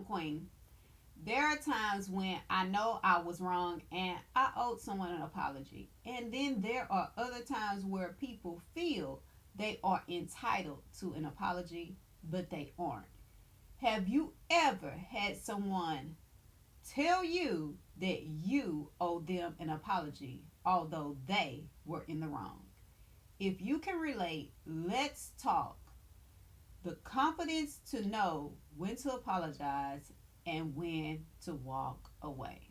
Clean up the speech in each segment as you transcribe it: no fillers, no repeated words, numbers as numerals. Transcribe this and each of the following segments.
Queen, there are times when I know I was wrong and I owed someone an apology. And then there are other times where people feel they are entitled to an apology, but they aren't. Have you ever had someone tell you that you owe them an apology, although they were in the wrong? If you can relate, let's talk. The confidence to know when to apologize and when to walk away.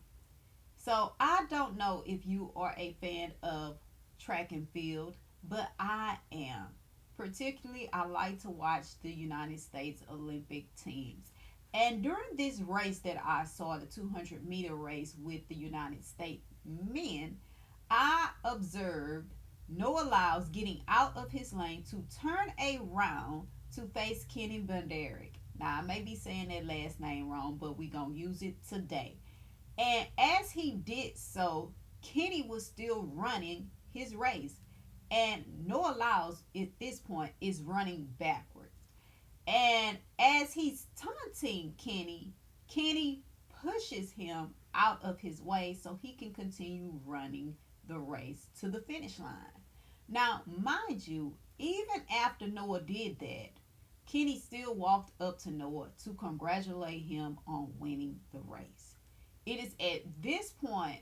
So, I don't know if you are a fan of track and field, but I am. Particularly, I like to watch the United States Olympic teams. And during this race that I saw, the 200-meter race with the United States men, I observed Noah Lyles getting out of his lane to turn around to face Kenny Bednarek. Now, I may be saying that last name wrong, but we're going to use it today. And as he did so, Kenny was still running his race. And Noah Lyles at this point is running backwards. And as he's taunting Kenny, Kenny pushes him out of his way so he can continue running the race to the finish line. Now, mind you, even after Noah did that, Kenny still walked up to Noah to congratulate him on winning the race. It is at this point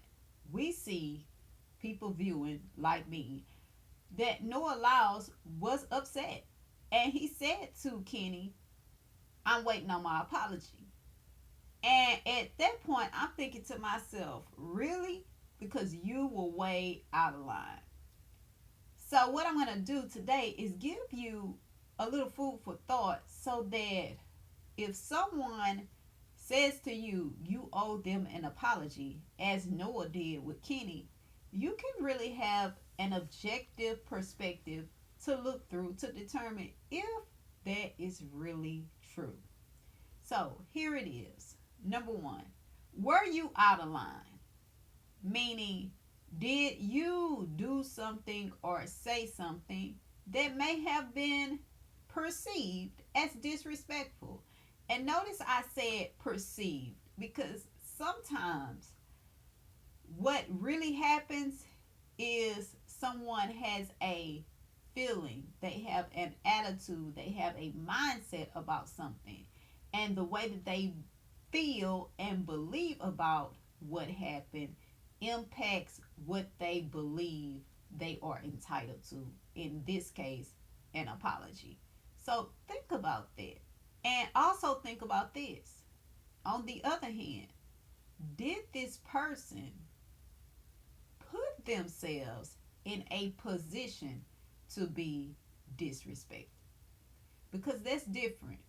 we see people viewing, like me, that Noah Lyles was upset. And he said to Kenny, I'm waiting on my apology. And at that point, I'm thinking to myself, really? Because you were way out of line. So, what I'm going to do today is give you a little food for thought so that if someone says to you, you owe them an apology, as Noah did with Kenny, you can really have an objective perspective to look through to determine if that is really true. So here it is. Number one, were you out of line? Meaning, did you do something or say something that may have been perceived as disrespectful? And notice I said perceived because sometimes what really happens is someone has a feeling, they have an attitude, they have a mindset about something, and the way that they feel and believe about what happened impacts what they believe they are entitled to. In this case, an apology. So think about that. And also think about this. On the other hand, did this person put themselves in a position to be disrespected? Because that's different.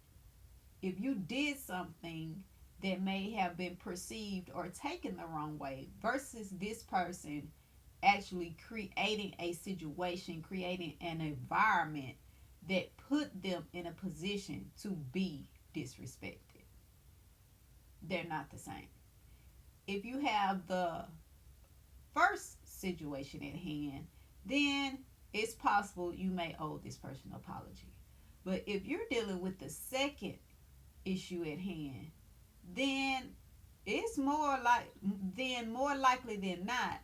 If you did something that may have been perceived or taken the wrong way versus this person actually creating a situation, creating an environment that put them in a position to be disrespected. They're not the same. If you have the first situation at hand, then it's possible you may owe this person an apology. But if you're dealing with the second issue at hand, then it's more likely than not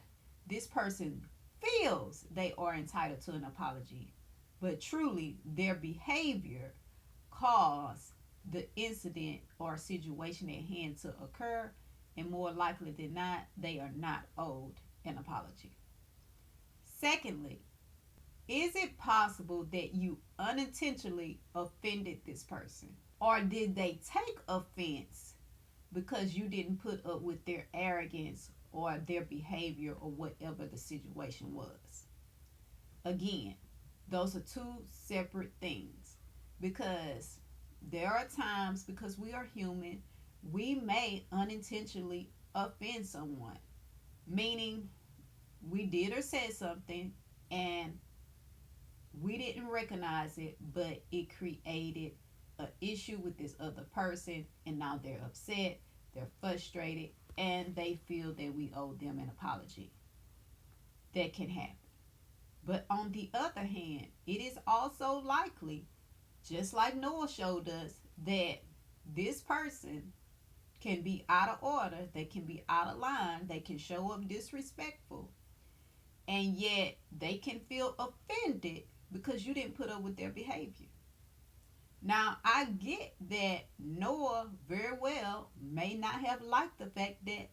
this person feels they are entitled to an apology, but truly their behavior caused the incident or situation at hand to occur, and more likely than not, they are not owed an apology. Secondly, is it possible that you unintentionally offended this person? Or did they take offense because you didn't put up with their arrogance or their behavior or whatever the situation was? Again, those are two separate things because there are times, because we are human, we may unintentionally offend someone, meaning we did or said something and we didn't recognize it, but it created an issue with this other person, and now they're upset, they're frustrated, and they feel that we owe them an apology. That can happen. But on the other hand, it is also likely, just like Noah showed us, that this person can be out of order, they can be out of line, they can show up disrespectful, and yet they can feel offended because you didn't put up with their behavior. Now, I get that Noah very well may not have liked the fact that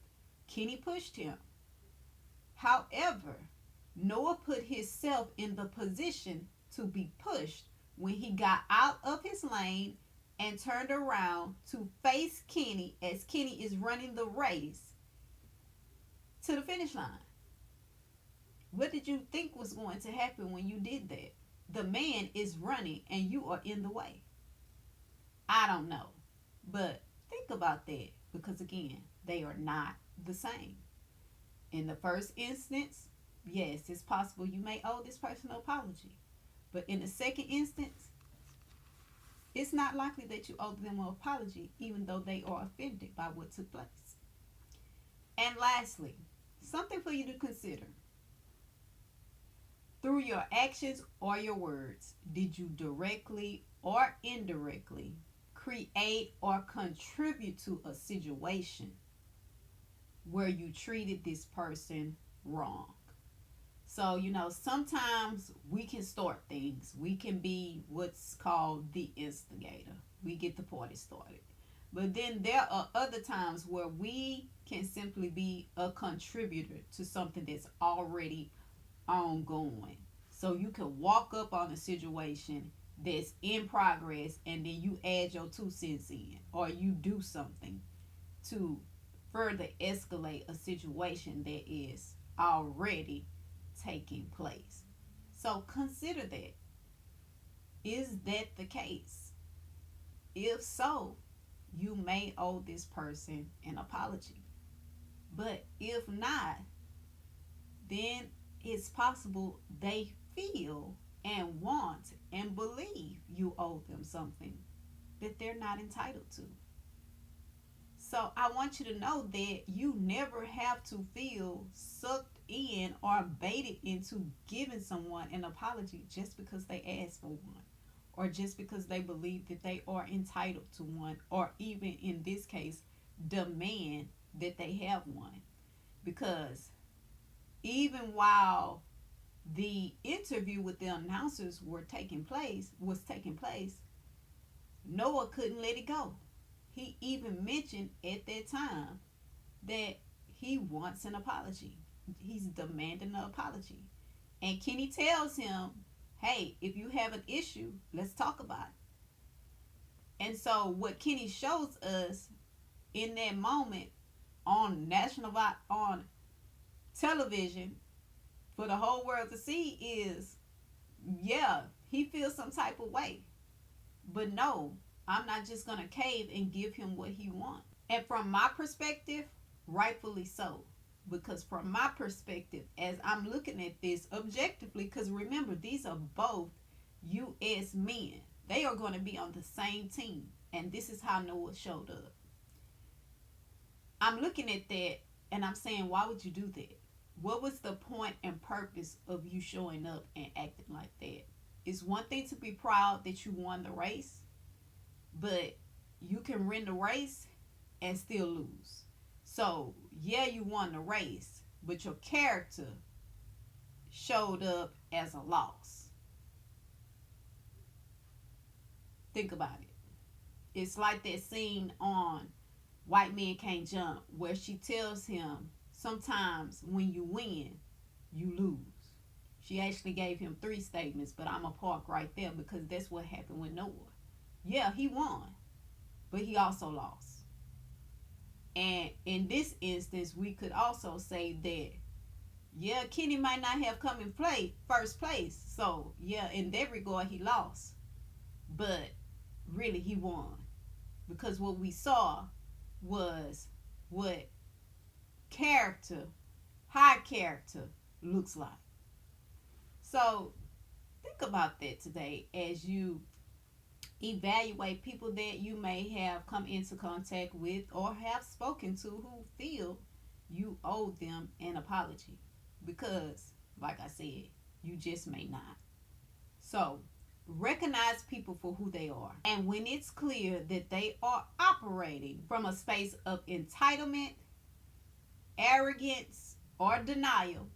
Kenny pushed him. However, Noah put himself in the position to be pushed when he got out of his lane and turned around to face Kenny as Kenny is running the race to the finish line. What did you think was going to happen when you did that? The man is running and you are in the way. I don't know. But think about that because, again, they are not the same. In the first instance, yes, it's possible you may owe this person an apology. But in the second instance, it's not likely that you owe them an apology, even though they are offended by what took place. And lastly, something for you to consider. Through your actions or your words, did you directly or indirectly create or contribute to a situation where you treated this person wrong? So, sometimes we can start things. We can be what's called the instigator. We get the party started. But then there are other times where we can simply be a contributor to something that's already ongoing. So you can walk up on a situation that's in progress and then you add your 2 cents in, or you do something to further escalate a situation that is already taking place. So consider that. Is that the case? If so, you may owe this person an apology. But if not, then it's possible they feel and want and believe you owe them something that they're not entitled to. So I want you to know that you never have to feel sucked in or baited into giving someone an apology just because they ask for one, or just because they believe that they are entitled to one, or even in this case, demand that they have one. Because even while the interview with the announcers was taking place, Noah couldn't let it go. He even mentioned at that time that he wants an apology. He's demanding an apology. And Kenny tells him, hey, if you have an issue, let's talk about it. And so what Kenny shows us in that moment on on television for the whole world to see is, yeah, he feels some type of way. But no, I'm not just going to cave and give him what he wants. And from my perspective, rightfully so. Because from my perspective, as I'm looking at this objectively, because remember, these are both U.S. men. They are going to be on the same team. And this is how Noah showed up. I'm looking at that and I'm saying, why would you do that? What was the point and purpose of you showing up and acting like that? It's one thing to be proud that you won the race, but you can win the race and still lose. So, yeah, you won the race, but your character showed up as a loss. Think about it. It's like that scene on White Men Can't Jump where she tells him, sometimes when you win, you lose. She actually gave him 3 statements, but I'm going to park right there because that's what happened with Noah. Yeah, he won, but he also lost. And in this instance, we could also say that, yeah, Kenny might not have come in first place. So, yeah, in that regard, he lost. But really, he won. Because what we saw was what high character looks like. So, think about that today as you evaluate people that you may have come into contact with or have spoken to who feel you owe them an apology. Because, like I said, you just may not. So, Recognize people for who they are. And when it's clear that they are operating from a space of entitlement, arrogance, or denial,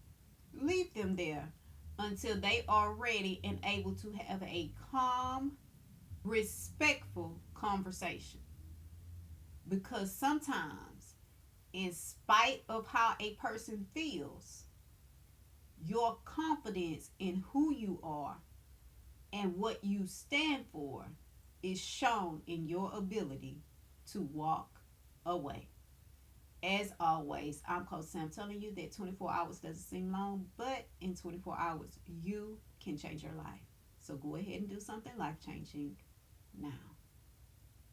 leave them there until they are ready and able to have a calm, respectful conversation. Because sometimes, in spite of how a person feels, your confidence in who you are and what you stand for is shown in your ability to walk away. As always, I'm Coach Sam telling you that 24 hours doesn't seem long, but in 24 hours, you can change your life. So go ahead and do something life changing now.